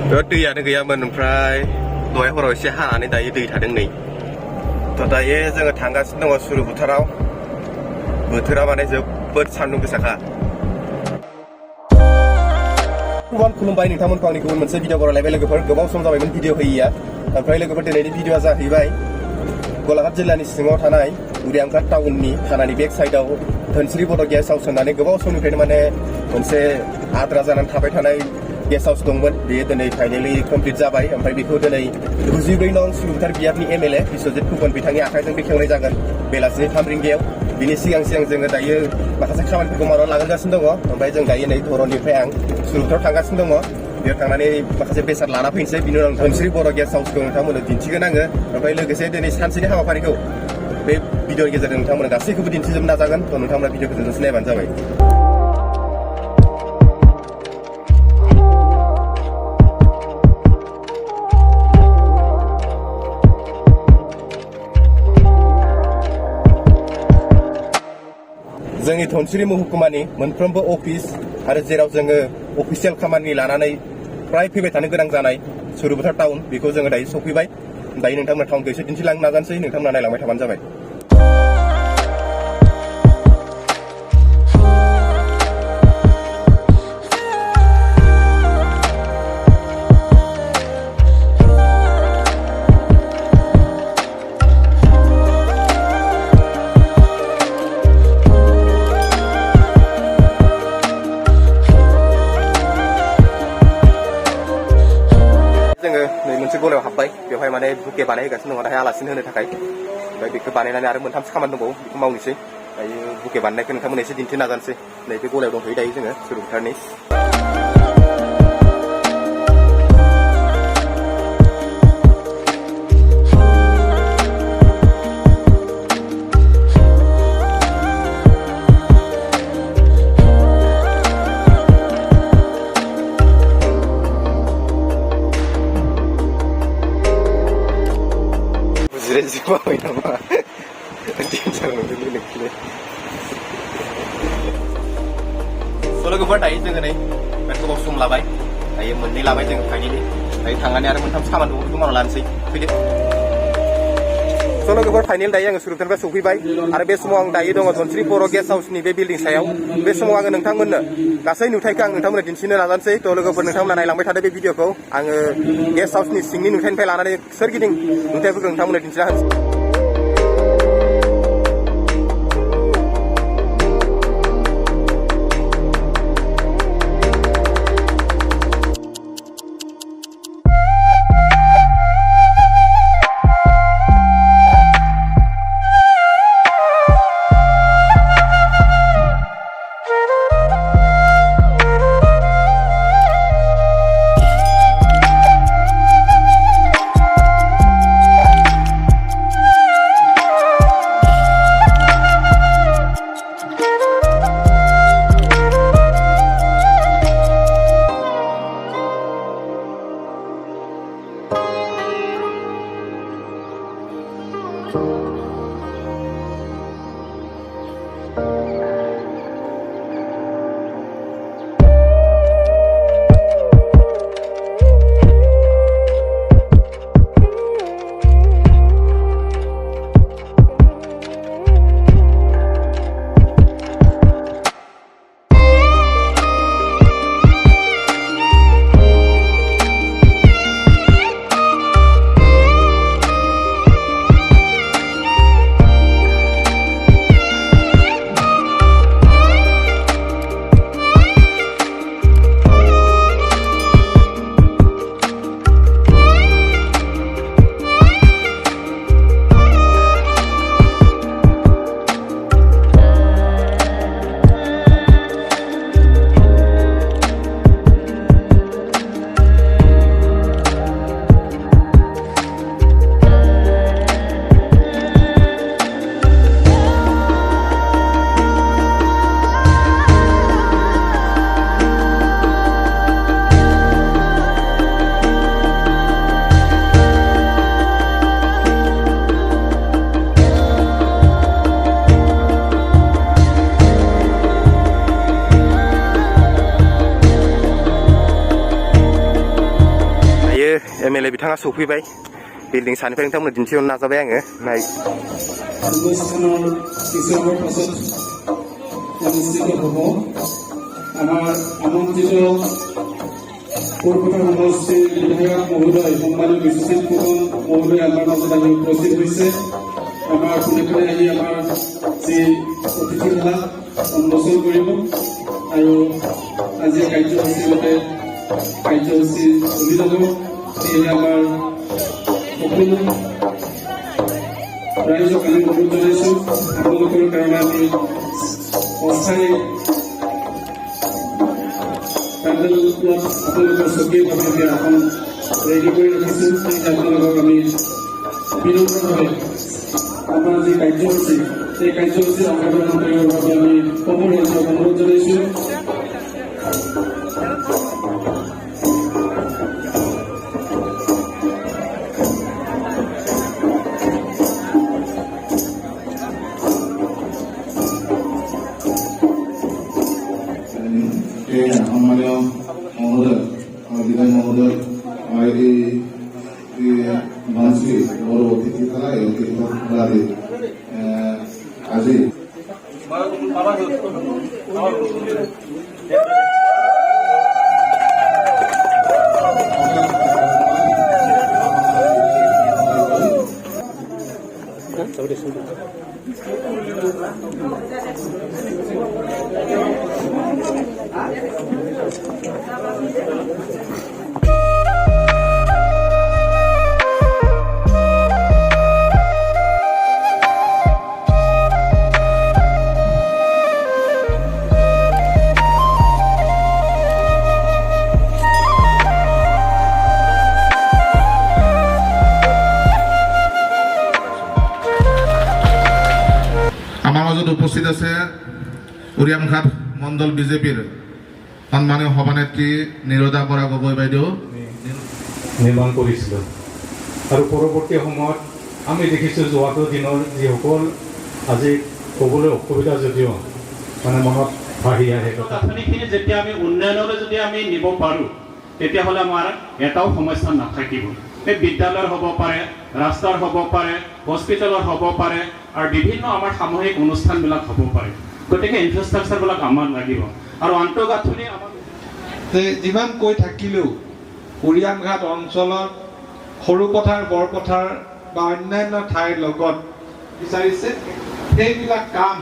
दैयानो गैयामोन ओमफ्राय दहाय हराव एसे हानानै दायो दै थादों नै थ' दायो जोङो थांगासिनो दङ सुरुफोथाराव बोथोरा माने जोबोद सान्दुं गोसाखा खुलुमबाय नोंथांमोनखौ आंनि गुबुन मोनसे भिडिअ बरायलायबाय लोगोफोर गोबाव सम जाबायमोन भिडिअ होयैया ओमफ्राय लोगोफोर दिनैनि भिडिअआ जाहैबाय गलाघाट जिल्लानि सिङाव थानाय उरियामघाट टाउननि थानानि बेक साइडआव धोनस्रि बर' गेस्ट हाउस होननानै गोबाव समनिफ्रायनो माने मोनसे आद्रा जानानै थाबाय थानाय गेस्ट हाउस दंमोन बेयो दिनै फाइनालि कमप्लिट जाबाय ओमफ्राय बेखौ दिनै 94 नं सुरुफोथार बियाबनि एमएलए बिश्वजित फुकन बिथांनि आखाइजों बेखेवनाय जागोन बेलासिनि 3 रिंगायाव बिनि सिगां जोङो दायो माखासे खामानिफोरखौ मावनानै लागासिनो दङ ओमफ्राय जों दायो नै धरनिफ्राय आं सुरुफोथाराव थांगासिनो दङ बेयाव थांनानै माखासे बेसाद लाना फैनोसै बिनि उनाव धोनस्रि बर' गेस्ट हाउसखौ नोंथांमोननो दिन्थिगोन आङो ओमफ्राय लोगोसे दिनै सानसेनि हाबाफारिखौ बे भिडिअनि गेजेरजों नोंथांमोननो गासैखौबो दिन्थिजोबनो नाजागोन थ' नोंथांमोना भिडिअखौ जोंसो नायबानो जाबाय जोंनि धोनस्रि महकुमानि मोनफ्रोमबो अफिस आरो जेराव जोङो अफिसियेल खामानि लानानै प्राय फैबाय थानो गोनां जानाय सुरुफोथार टाउन बेखौ जोङो दायो सफैबाय दायो नोंथांमोना टाउनखौ एसे दिन्थिलांनो नाजानोसै नोंथांमोना नायलांबाय थाबानो जाबाय मोनसे गलायाव हाबबाय बेवहाय माने बुके बानायगासिनो दङ दाहाय आलासिनो होनो थाखाय ओमफ्राय बेखौ बानायनानै आरो मोनथामसो खामानि दंबावो बेखौ मावनोसै दायो बुके बानायनायखौ नोंथांमोना एसे दिन्थिनो नाजानोसै नैबे गलायाव दंथ'यो दायो जोङो सुरुफोथारनि जिरायजोबाय नामा डेन्जार मोनदों नोंखौलाय स' लोगोफोर दायो जोङो नै बिराद गोबाव सम लाबाय दायो मोननै लाबाय जोङो फाइनालि दायो थांनानै आरो मोनथामसो खामानि दङ बेखौ मावना लानोसै फैदो स' लोगोफोर फाइनाल दायो आङो सुरुफोथारनिफ्राय सफैबाय आरो बे समाव आं दायो दङ धोनस्रि बर' गेस्ट हाउसनि बे बिल्डिं सायाव बे समाव आङो नोंथांमोननो गासै नुथायखौ आं नोंथांमोननो दिन्थिनो नाजानोसै थ' लोगोफोर नोंथांमोना नायलांबाय थादो बे भिडिअखौ आङो गेस्ट हाउसनि सिंनि नुथायनिफ्राय लानानै सोरगिदिं नुथायफोरखौ नोंथांमोननो दिन्थिना होनोसै MLA बिथाङा सौफैबाय बिल्डिं सानिफ्राय नोंथांमोन दिन्थिहरनो नाजाबाय आङो नाय আমাৰ আমন্ত্ৰিত কলকাতা সমষ্টিৰ বিধায়ক মহোদয় সম্মানীয় বিশ্বজিৎ ফুকন মহোদয় আমাৰ মাজত আহি উপস্থিত হৈছে আমাৰ কোনে আহি আমাৰ যি অতিথিশালা উন্মোচন কৰিব আৰু আজি কাৰ্যসূচী মতে কাৰ্যসূচী চলি যাব সেয়েহে আমাৰ সকলো ৰাইজক আমি অনুৰোধ জনাইছোঁ আপোনালোকৰ কাৰণে আমি অস্থায়ী আপোনালোকৰ চকীৰ বাবে এখন ৰেডি কৰি ৰাখিছোঁ আপোনালোকক আমি বিনম্ৰভাৱে আমাৰ যি কাৰ্যসূচী সেই কাৰ্যসূচী অংশগ্ৰহণ কৰিবৰ বাবে আমি সকলো ৰাইজক অনুৰোধ জনাইছোঁ সম্মানীয় মহোদয় বিধায়ক মহোদয় মঞ্চে বড় অতিথি খেলা এই অতিথি খেলাতে আজি আমাৰ মাজত উপস্থিত আছে উৰিয়ামঘাট মণ্ডল বিজেপিৰ সন্মানীয় সভানেত্ৰী নিৰদা বৰা গগৈ বাইদেউ নিৰ্মাণ কৰিছিলোঁ আৰু পৰৱৰ্তী সময়ত আমি দেখিছোঁ যোৱাটো দিনৰ যিসকল আজি ক'বলৈ অসুবিধা যদিও মানে মনত ভাহি আহে গাঁথনিখিনি যেতিয়া আমি উন্নয়নলৈ যদি আমি নিব পাৰোঁ তেতিয়াহ'লে আমাৰ এটাও সমস্যা নাথাকিব এই বিদ্যালয়ৰ হ'ব পাৰে ৰাস্তাৰ হ'ব পাৰে হস্পিটেলৰ হ'ব পাৰে আৰু বিভিন্ন আমাৰ সামূহিক অনুষ্ঠানবিলাক হ'ব পাৰে গতিকে ইনফ্ৰাষ্ট্ৰাকচাৰবিলাক আমাৰ লাগিব আৰু আন্তঃগাঁথনি আমাৰ যিমান কৈ থাকিলেও উৰিয়ামঘাট অঞ্চলত সৰুপথাৰ বৰপথাৰ বা অন্যান্য ঠাইৰ লগত বিচাৰিছে সেইবিলাক কাম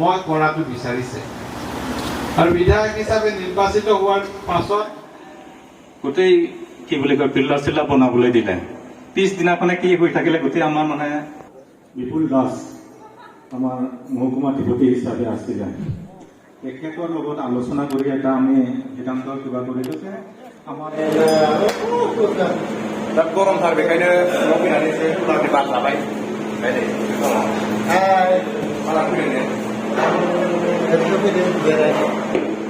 মই কৰাটো বিচাৰিছে আৰু বিধায়ক হিচাপে নিৰ্বাচিত হোৱাৰ পাছত গোটেই কি বুলি কয় পিল্লা চিল্লা বনাবলৈ দিলে পিছদিনাখনে কি হৈ থাকিলে গোটেই আমাৰ মানে বিপুল দাস আমাৰ মহকুমা অধিপতি হিচাপে আছিলে তেখেতৰ লগত আলোচনা কৰি এটা আমি সিদ্ধান্ত কিবা কৰি লৈছে আমাৰ गरमथार बेखायनो न'आव फैनानै एसे कुलारनि बार लाबाय माला फैदों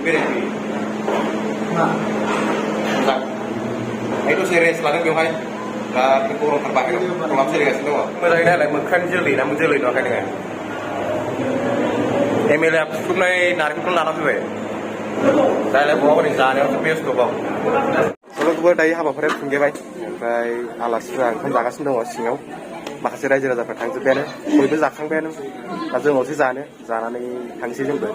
बेरायफैयो दसे रेस्ट लादों बेवहाय दा गरमथार बाखै गरमाबो सोलिगासिनो दङ मोजाङै नायलाय मोख्रानि जोलै ना जोलै नुवाखै नोङो MLA फुथुबनाय नारेंखलखौनो लाना फैबाय दालाय बहाबा जानायावसो बेस्थ'बाव सल'खौबो दायो हाबाफारिया खुंगेबाय ओमफ्राय आलासिफ्रा ओंखाम जागासिनो दङ सिङाव माखासे रायजो राजाफ्रा थांजोब्बायानो बयबो जाखांबायानो दा जोंनावसो जानानै थांसै जोंबो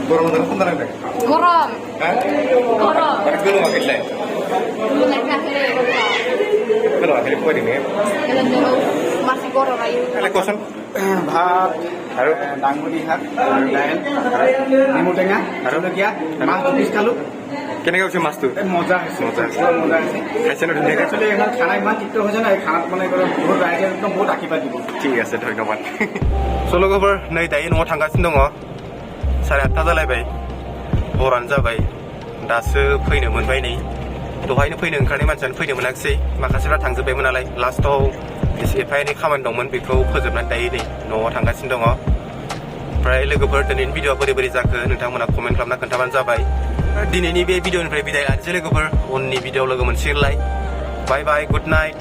गरम थान्दा नांदों गरम गरम गोलोमाखैलाय गोलोमाखै फैदों ने masih गरम ayo कसन ভাত আৰু ডাঙবডি শাক দাইল নেমু টেঙা জলকীয়া মাছ 20 খালো কেনেকৈ হৈছে মাছটো মজা হৈছে খাইছে ন ধুনীয়াকৈ একচুৱেলি এখন খানা ইমান তৃপ্ত হৈছে নাই খানাত মানে বহুত ৰাইজে একদম বহুত আশীৰ্বাদ দিব ঠিক আছে ধন্যবাদ सल'खौबो नै दायो न'आव थांगासिनो दङ 8:30 जालायबाय हरानो जाबाय दासो फैनो मोनबाय नै दहायनो फैनो ओंखारनाय मानसियानो फैनो मोनाखिसै माखासेफ्रा थांजोब्बायमोन नालाय लास्टआव एफा एनै खामानि दंमोन बेखौ फोजोबनानै दायो नै न'आव थांगासिनो दङ ओमफ्राय लोगोफोर दिनैनि भिडिअआ बोरै बोरै जाखो नोंथांमोना कमेन्ट खालामना खोन्थाबानो जाबाय दिनैनि बे भिडिअनिफ्राय बिदाय लानोसै लोगोफोर उननि भिडिअआव लोगो मोनसिगोनलाय बाय बाय गुड नाइट